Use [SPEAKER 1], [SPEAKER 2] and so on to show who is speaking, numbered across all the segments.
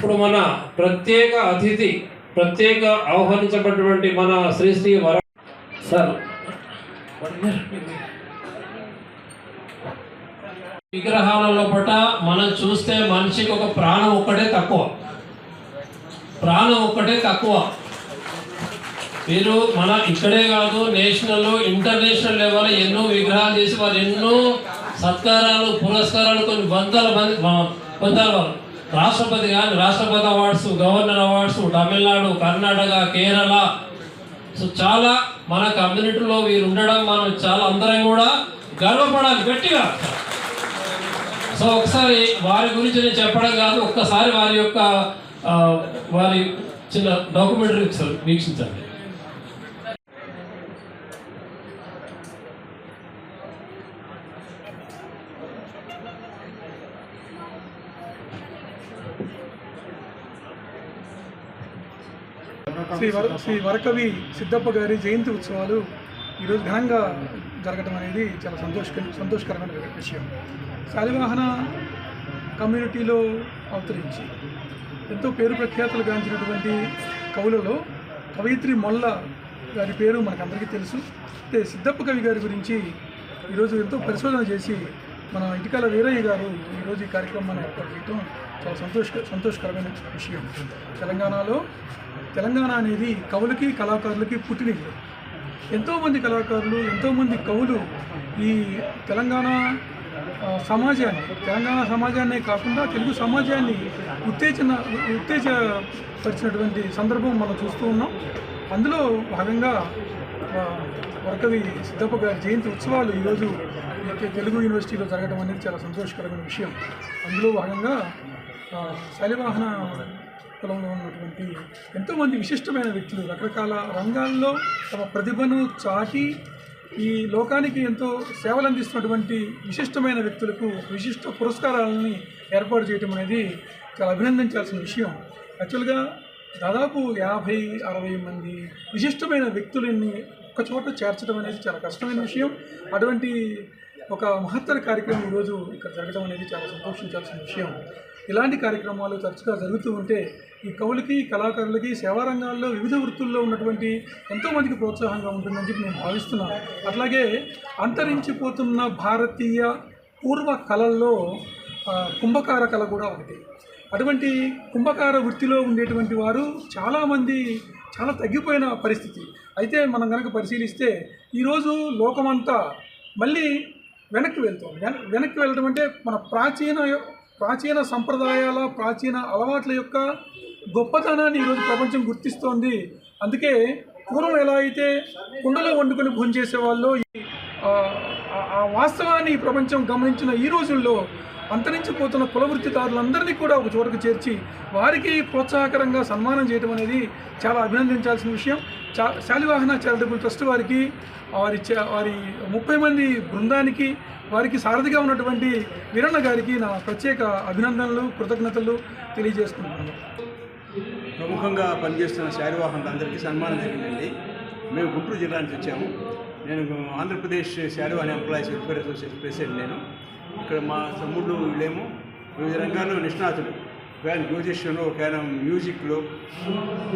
[SPEAKER 1] ఇప్పుడు మన ప్రత్యేక అతిథి ప్రత్యేక ఆహ్వానించబడినటువంటి మన శ్రీ వర సార్ విగ్రహాలలో పట మనం చూస్తే మనిషికి ఒక ప్రాణం ఒక్కటే తక్కువ. మీరు మన ఇక్కడే కాదు నేషనల్ ఇంటర్నేషనల్ లెవెల్ ఎన్నో విగ్రహాలు చేసి వారు ఎన్నో సత్కారాలు పురస్కారాలు కొన్ని వందల మంది పొందారు. రాష్ట్రపతి కానీ రాష్ట్రపతి awards, governor awards, Tamil Nadu, Karnataka, Kerala. So చాలా మన కమ్యూనిటీలో వీరు ఉండడం మనం చాలా అందరం కూడా గర్వపడాలి గట్టిగా. సో ఒకసారి వారి గురించి నేను చెప్పడం కాదు, ఒక్కసారి వారి చిన్న డాక్యుమెంటరీ వీక్షించండి.
[SPEAKER 2] శ్రీ వరకవి సిద్ధప్ప గారి జయంతి ఉత్సవాలు ఈరోజు ఘనంగా జరగడం అనేది చాలా సంతోషకరమైన విషయం. శాలివాహన కమ్యూనిటీలో అవతరించి ఎంతో పేరు ప్రఖ్యాతులు గాంచినటువంటి కవులలో కవయిత్రి మొల్ల గారి పేరు మనకందరికీ తెలుసు. అయితే సిద్ధప్ప కవి గారి గురించి ఈరోజు ఎంతో పరిశోధన చేసి మన ఇటికాల వీరయ్య గారు ఈరోజు ఈ కార్యక్రమాన్ని ఏర్పాటు చేయడం చాలా సంతోషకరమైన విషయం. తెలంగాణ అనేది కవులకి కళాకారులకి పుట్టినిల్లు. ఎంతోమంది కళాకారులు ఎంతోమంది కవులు ఈ తెలంగాణ సమాజాన్నే కాకుండా తెలుగు సమాజాన్ని ఉత్తేజపరిచినటువంటి సందర్భం మనం చూస్తూ ఉన్నాం. అందులో భాగంగా వరకవి సిద్ధప్ప గారి జయంతి ఉత్సవాలు ఈరోజు తెలుగు యూనివర్సిటీలో జరగడం అనేది చాలా సంతోషకరమైన విషయం. అందులో భాగంగా శాలివాహన కులంలో ఉన్నటువంటి ఎంతోమంది విశిష్టమైన వ్యక్తులు రకరకాల రంగాల్లో తమ ప్రతిభను చాటి ఈ లోకానికి ఎంతో సేవలు అందిస్తున్నటువంటి విశిష్టమైన వ్యక్తులకు విశిష్ట పురస్కారాలని ఏర్పాటు చేయడం అనేది చాలా అభినందించాల్సిన విషయం. యాక్చువల్గా దాదాపు 50-60 మంది విశిష్టమైన వ్యక్తులని ఒక్కచోట చేర్చడం అనేది చాలా కష్టమైన విషయం. అటువంటి ఒక మహత్తర కార్యక్రమం ఈరోజు ఇక్కడ జరగడం అనేది చాలా సంతోషించాల్సిన విషయం. ఇలాంటి కార్యక్రమాలు తరచుగా జరుగుతూ ఉంటే ఈ కవులకి కళాకారులకి సేవారంగాల్లో వివిధ వృత్తుల్లో ఉన్నటువంటి ఎంతోమందికి ప్రోత్సాహంగా ఉంటుందని చెప్పి నేను భావిస్తున్నాను. అట్లాగే అంతరించిపోతున్న భారతీయ పూర్వ కళల్లో కుంభకార కళ కూడా ఒకటి. అటువంటి కుంభకార వృత్తిలో ఉండేటువంటి వారు చాలామంది చాలా తగ్గిపోయిన పరిస్థితి. అయితే మనం కనుక పరిశీలిస్తే ఈరోజు లోకమంతా మళ్ళీ వెనక్కి వెళ్ళడం అంటే మన ప్రాచీన సంప్రదాయాల ప్రాచీన అలవాట్ల యొక్క గొప్పతనాన్ని ఈరోజు ప్రపంచం గుర్తిస్తోంది. అందుకే పూర్వం ఎలా అయితే కుండలో వండుకొని భోంచేసేవాళ్ళు ఆ వాస్తవాన్ని ప్రపంచం గమనించిన ఈ రోజుల్లో అంతరించిపోతున్న కులవృత్తిదారులందరినీ కూడా ఒక చోటకు చేర్చి వారికి ప్రోత్సాహకరంగా సన్మానం చేయడం అనేది చాలా అభినందించాల్సిన విషయం. శాలివాహన చారిటబుల్ ట్రస్ట్ వారికి వారి 30 మంది బృందానికి వారికి సారథిగా ఉన్నటువంటి వీరన్న గారికి నా ప్రత్యేక అభినందనలు కృతజ్ఞతలు తెలియజేసుకుంటున్నాను.
[SPEAKER 3] ప్రముఖంగా పనిచేస్తున్న శాలివాహనులందరికీ సన్మానం జరిగిందండి. మేము గుంటూరు జిల్లా నుంచి వచ్చాము. నేను Andhra Pradesh Shalivahana employees welfare association president. నేను ఇక్కడ మా తమ్ముళ్ళు వీళ్ళేమో వివిధ రంగాల్లో నిష్ణాతులు. కేవలం జ్యోతిష్యంలో కేవలం మ్యూజిక్లో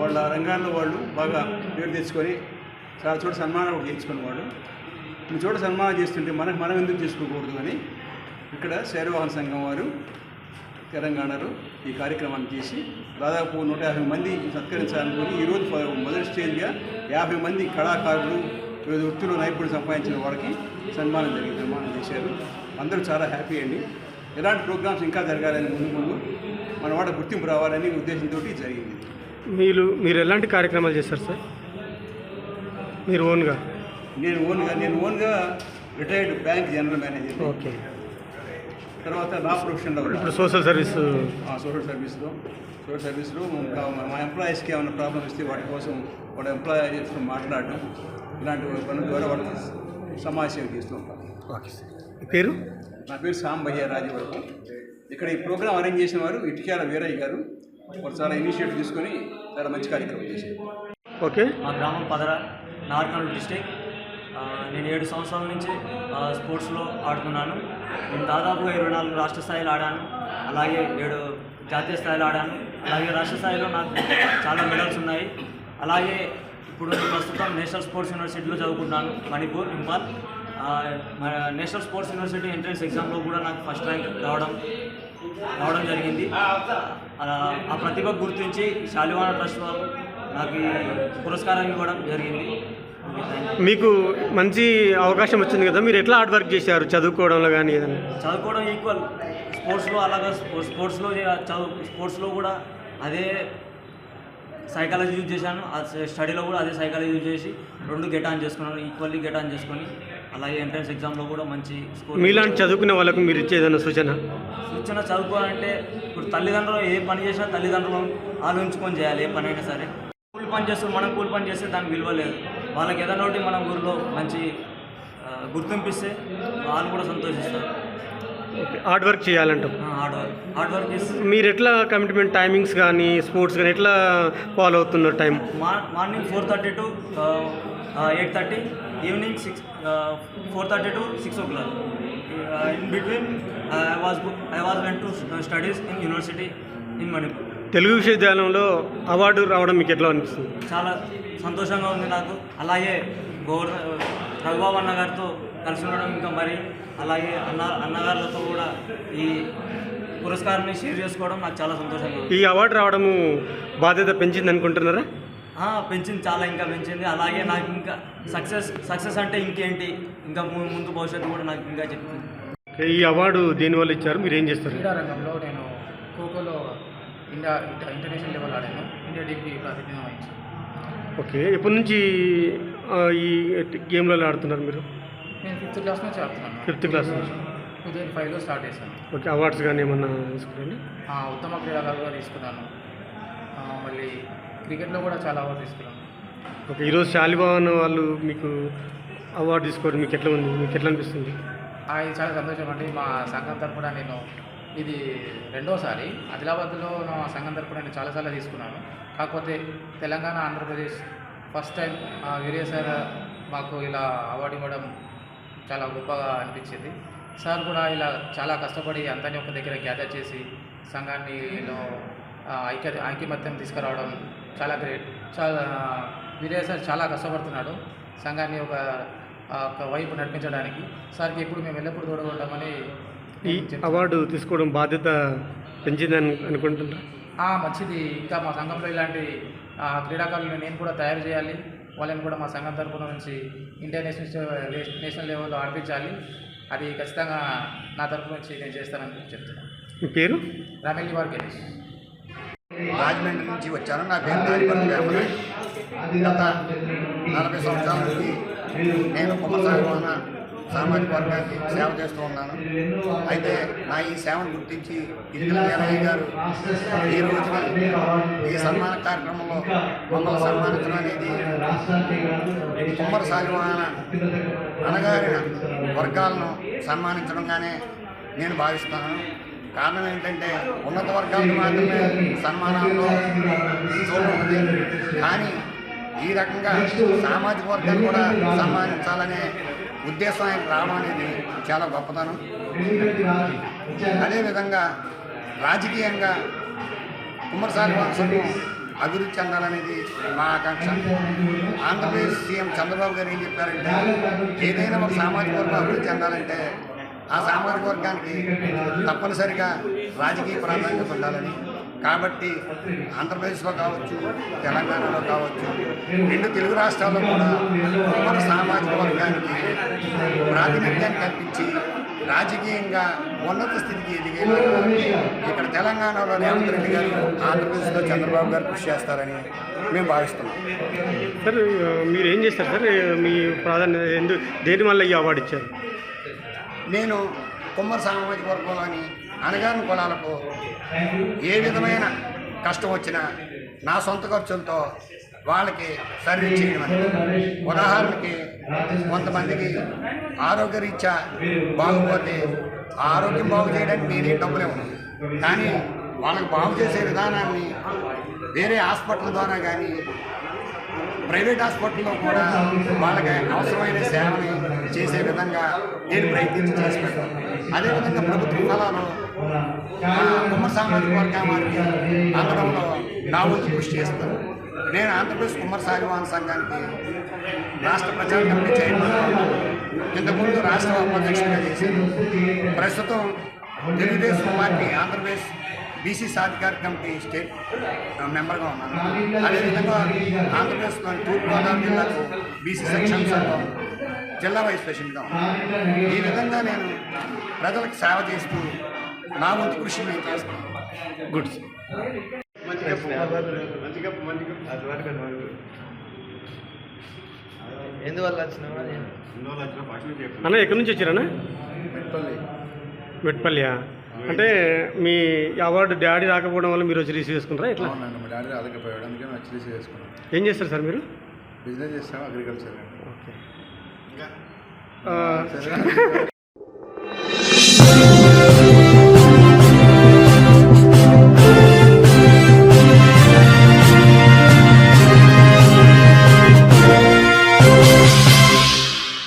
[SPEAKER 3] వాళ్ళ రంగాల్లో వాళ్ళు బాగా పేరు తెచ్చుకొని చాలా చోట సన్మానం చేయించుకున్న వాళ్ళు. ఈ చోట సన్మానం చేస్తుంటే మనం ఎందుకు చేసుకోకూడదు అని ఇక్కడ శాలివాహన సంఘం వారు తెలంగాణలో ఈ కార్యక్రమాన్ని చేసి దాదాపు 150 మంది సత్కరించాలనుకుని ఈరోజు మొదటి స్టేజ్గా 50 మంది కళాకారులు వివిధ వృత్తుల్లో నైపుణ్యం సంపాదించిన వారికి సన్మానం చేశారు. అందరూ చాలా హ్యాపీ అండి. ఇలాంటి ప్రోగ్రామ్స్ ఇంకా జరగాలని ముందు మన వాడ గుర్తింపు రావాలని ఉద్దేశంతో జరిగింది.
[SPEAKER 4] మీరు ఎలాంటి కార్యక్రమాలు చేస్తారు సార్? మీరు ఓన్గా?
[SPEAKER 3] నేను ఓన్గా retired bank general manager.
[SPEAKER 4] Okay.
[SPEAKER 3] తర్వాత నా ప్రొఫెషన్లో
[SPEAKER 4] ఇప్పుడు సోషల్ సర్వీస్లో
[SPEAKER 3] మా ఎంప్లాయీస్కి ఏమైనా ప్రాబ్లమ్ వస్తే వాటి కోసం వాడు ఎంప్లాయీస్తో మాట్లాడడం ఇలాంటి పనుల ద్వారా వాటికి సమాజ సేవ చేస్తూ ఉంటాం.
[SPEAKER 4] Okay sir. పేరు?
[SPEAKER 3] నా పేరు సాంబయ్య రాజవరపు. ఇక్కడ ఈ ప్రోగ్రాం అరేంజ్ చేసిన వారు ఇటుక్యాల వీరయ్య గారు. వారు చాలా ఇనిషియేటివ్ తీసుకొని చాలా మంచి కార్యక్రమం చేశారు.
[SPEAKER 4] ఓకే.
[SPEAKER 5] మా గ్రామం పదర, నార్కల్ డిస్టిక్. నేను 7 సంవత్సరాల నుంచి స్పోర్ట్స్లో ఆడుతున్నాను. నేను దాదాపుగా 24 రాష్ట్ర స్థాయిలో ఆడాను, అలాగే 7 జాతీయ స్థాయిలో ఆడాను. అలాగే రాష్ట్ర స్థాయిలో నాకు చాలా మెడల్స్ ఉన్నాయి. అలాగే ఇప్పుడు నేను ప్రస్తుతం నేషనల్ స్పోర్ట్స్ యూనివర్సిటీలో చదువుకుంటున్నాను, Manipur, Imphal. National sports university entrance ఎగ్జామ్లో కూడా నాకు ఫస్ట్ ర్యాంక్ రావడం జరిగింది. ఆ ప్రతిభ గుర్తించి శాలివాన ట్రస్ట్ వాళ్ళు నాకు ఈ పురస్కారం ఇవ్వడం జరిగింది.
[SPEAKER 4] మీకు మంచి అవకాశం వచ్చింది కదా, మీరు ఎట్లా హార్డ్ వర్క్ చేశారు చదువుకోవడంలో కానీ ఏదైనా?
[SPEAKER 5] చదువుకోవడం ఈక్వల్, స్పోర్ట్స్లో అలాగా స్పోర్ట్స్లో కూడా అదే సైకాలజీ యూజ్ చేశాను, స్టడీలో కూడా అదే సైకాలజీ యూజ్ చేసి 2 గెట్ ఆన్ చేసుకున్నాను, ఈక్వల్లీ గెట్ ఆన్ చేసుకొని. అలాగే ఎంట్రన్స్ ఎగ్జామ్లో కూడా మంచి స్కోర్.
[SPEAKER 4] మీలాంటి చదువుకునే వాళ్ళకు మీరు ఇచ్చేదన్న సూచన
[SPEAKER 5] చదువుకోవాలంటే ఇప్పుడు తల్లిదండ్రులు ఏ పని చేసినా తల్లిదండ్రులు ఆలోచించుకొని చేయాలి. ఏ పని అయినా సరే కూలి పని చేస్తూ మనం కూలి పని చేస్తే దానికి విలువ లేదు. వాళ్ళకి ఏదైనా ఒకటి మనం ఊరిలో మంచి గుర్తింపిస్తే వాళ్ళు కూడా సంతోషిస్తారు.
[SPEAKER 4] ఓకే. హార్డ్ వర్క్ చేయాలంటాం.
[SPEAKER 5] హార్డ్ వర్క్ చేస్తే
[SPEAKER 4] మీరు ఎట్లా కమిట్మెంట్ టైమింగ్స్ కానీ స్పోర్ట్స్ కానీ ఎట్లా ఫాలో అవుతున్నారు? Time
[SPEAKER 5] morning 4:30 to 8:30, evening 4:30 to 6 o'clock. In between I was went to studies in university in Manipur.
[SPEAKER 4] Telugu విశ్వవిద్యాలయంలో అవార్డు రావడం మీకు ఎట్లా అనిపిస్తుంది?
[SPEAKER 5] చాలా సంతోషంగా ఉంది నాకు. అలాగే రఘుబాబు అన్న గారితో కలిసి ఉండడం ఇంకా మరి, అలాగే అన్నగారులతో కూడా ఈ పురస్కారాన్ని షేర్ చేసుకోవడం నాకు చాలా సంతోషంగా ఉంది.
[SPEAKER 4] ఈ అవార్డు రావడము బాధ్యత పెంచింది అనుకుంటున్నారా?
[SPEAKER 5] పెంచింది, చాలా ఇంకా పెంచింది. అలాగే నాకు ఇంకా సక్సెస్ అంటే ఇంకేంటి, ఇంకా ముందు భవిష్యత్తు కూడా నాకు ఇంకా చెప్తుంది.
[SPEAKER 4] ఈ అవార్డు దేనివల్ల ఇచ్చారు, మీరు ఏం చేస్తారు?
[SPEAKER 6] క్రీడా రంగంలో నేను ఖోఖోలో ఇంటర్నేషనల్ లెవెల్ ఆడాను, ఇండియా టీంకి ప్రాతినిధ్యం వహించాను.
[SPEAKER 4] ఓకే. ఎప్పటి నుంచి ఈ గేమ్లలో ఆడుతున్నారు మీరు?
[SPEAKER 6] నేను 5th క్లాస్ నుంచి ఆడుతున్నాను.
[SPEAKER 4] 5th క్లాస్ నుంచి.
[SPEAKER 6] 2005లో స్టార్ట్ చేశాను.
[SPEAKER 4] ఓకే. అవార్డ్స్ కానీ ఏమన్నా తీసుకురండి?
[SPEAKER 6] ఉత్తమ క్రీడాకారుగా తీసుకున్నాను. మళ్ళీ క్రికెట్లో కూడా చాలా అవార్డు తీసుకున్నాను.
[SPEAKER 4] ఓకే. ఈరోజు శాలివాన్ వాళ్ళు మీకు అవార్డు తీసుకోవడం మీకు ఎట్లా ఉంది, మీకు ఎట్లా అనిపిస్తుంది?
[SPEAKER 6] ఇది చాలా సంతోషం అండి. మా సంఘం తరపున నేను ఇది 2వసారి. ఆదిలాబాద్లో నా సంఘం తరపున నేను చాలాసార్లు తీసుకున్నాను. కాకపోతే Telangana, Andhra Pradesh first time Veerayya sir మాకు ఇలా అవార్డు ఇవ్వడం చాలా గొప్పగా అనిపించింది. సార్ కూడా ఇలా చాలా కష్టపడి అంతని ఒక దగ్గర గ్యాదర్ చేసి సంఘాన్నిలో ఐక్యమత్యం తీసుకురావడం చాలా గ్రేట్. వీరయ్య సార్ చాలా కష్టపడుతున్నాడు సంఘాన్ని ఒక వైపు నడిపించడానికి. సార్కి ఎప్పుడు మేము ఎల్లప్పుడూ తోడుకుంటామని.
[SPEAKER 4] ఈ అవార్డు తీసుకోవడం బాధ్యత పెంచిందని అనుకుంటున్నా?
[SPEAKER 6] మంచిది. ఇంకా మా సంఘంలో ఇలాంటి క్రీడాకారులను నేను కూడా తయారు చేయాలి. వాళ్ళని కూడా మా సంఘం తరపున నుంచి నేషనల్ లెవెల్లో ఆడిపించాలి. అది ఖచ్చితంగా నా తరపు నుంచి నేను చేస్తానని చెప్తున్నాను.
[SPEAKER 4] మీ పేరు?
[SPEAKER 6] రామెల్లి వార్ గణేష్.
[SPEAKER 7] రాజమండ్రి నుంచి వచ్చాను. నా పేరు దారిపల్లి వేమన. గత 40 సంవత్సరాల నుంచి నేను కుమ్మసాగవాన సామాజిక వర్గానికి సేవ చేస్తూ ఉన్నాను. అయితే నా ఈ సేవను గుర్తించి ఇటుకల వీరయ్య గారు ఈ రోజున ఈ సన్మాన కార్యక్రమంలో మమ్మల్ని సన్మానించడం అనేది కుమ్మసాగవాన అణగారిన వర్గాలను సన్మానించడంగానే నేను భావిస్తున్నాను. కారణం ఏంటంటే ఉన్నత వర్గాలకు మాత్రమే సన్మానాల్లో చూడనున్నది, కానీ ఈ రకంగా సామాజిక వర్గాలు కూడా సన్మానించాలనే ఉద్దేశం ఆయన రావడం అనేది చాలా గొప్పతనం. అదేవిధంగా రాజకీయంగా కుమ్మసాగవాన సంఘం అభివృద్ధి చెందాలనేది మా ఆకాంక్ష. ఆంధ్రప్రదేశ్ సీఎం చంద్రబాబు గారు ఏం చెప్పారంటే, ఏదైనా ఒక సామాజిక వర్గం అభివృద్ధి చెందాలంటే ఆ సామాజిక వర్గానికి తప్పనిసరిగా రాజకీయ ప్రాధాన్యత ఉండాలని. కాబట్టి ఆంధ్రప్రదేశ్లో కావచ్చు, తెలంగాణలో కావచ్చు, 2 తెలుగు రాష్ట్రాల్లో కూడా మన సామాజిక వర్గానికి ప్రాతినిధ్యాన్ని కల్పించి రాజకీయంగా ఉన్నత స్థితికి ఎదిగేలాగా ఇక్కడ తెలంగాణలో రేవంత్ రెడ్డి గారు, ఆంధ్రప్రదేశ్లో చంద్రబాబు గారు కృషి చేస్తారని మేము భావిస్తున్నాం.
[SPEAKER 4] సార్ మీరు ఏం చేస్తారు సార్? మీ ప్రాధాన్యత దేని వల్ల ఈ అవార్డు ఇచ్చారు?
[SPEAKER 7] నేను కుమ్మరి సామాజిక వర్గంలోని అణగారిన కులాలకు ఏ విధమైన కష్టం వచ్చినా నా సొంత ఖర్చులతో వాళ్ళకి సర్వీస్ చేయడం అనేది. ఉదాహరణకి కొంతమందికి ఆరోగ్యరీత్యా బాగుపోతే ఆ ఆరోగ్యం బాగు చేయడానికి నేనే డబ్బులు ఇవ్వను, కానీ వాళ్ళకి బాగు చేసే విధానాన్ని వేరే హాస్పిటల్ ద్వారా కానీ ప్రైవేట్ హాస్పిటల్లో కూడా వాళ్ళకి అవసరమైన సేవని చేసే విధంగా నేను ప్రయత్నించి చేసి పెడతాను. అదేవిధంగా ప్రభుత్వ ఫలాలు కుమ్మర సామాజిక వర్గానికి అందడంలో నా వంతు కృషి చేస్తాను. నేను ఆంధ్రప్రదేశ్ కుమ్మర సాలివాహన సంఘానికి రాష్ట్ర ప్రచార కమిటీ చైర్మన్, ఇంతకుముందు రాష్ట్ర ఉపాధ్యక్షుడిగా చేశాను. ప్రస్తుతం తెలుగుదేశం పార్టీ ఆంధ్రప్రదేశ్ బీసీ సాధికార కమిటీ స్టేట్ మెంబర్గా ఉన్నాను. అదేవిధంగా ఆంధ్రప్రదేశ్లోని తూర్పుగోదావరి జిల్లాకు బీసీ సెక్షన్ సంఘం జిల్లా వైస్ ప్రెసిడెంట్గా ఉన్నాను. ఈ విధంగా నేను ప్రజలకు సేవ చేస్తూ నా వంతు కృషి నేను చేస్తాను.
[SPEAKER 4] గుడ్.
[SPEAKER 5] ఎందువల్ల వచ్చినావా?
[SPEAKER 4] అన్న ఎక్కడి నుంచి వచ్చారన్నా? మెట్పల్లియా? అంటే మీ అవార్డు డాడీ రాకపోవడం వల్ల మీరు వచ్చి రిసీవ్ చేసుకుంటారా ఎట్లా?
[SPEAKER 8] అవునండి, మా డాడీ రాలేకపోయాడు, అందుకే మేము వచ్చి రిసీవ్ చేసుకున్నాం.
[SPEAKER 4] ఏం చేస్తారు సార్ మీరు?
[SPEAKER 8] బిజినెస్ చేస్తాం, అగ్రికల్చర్.
[SPEAKER 4] ఓకే.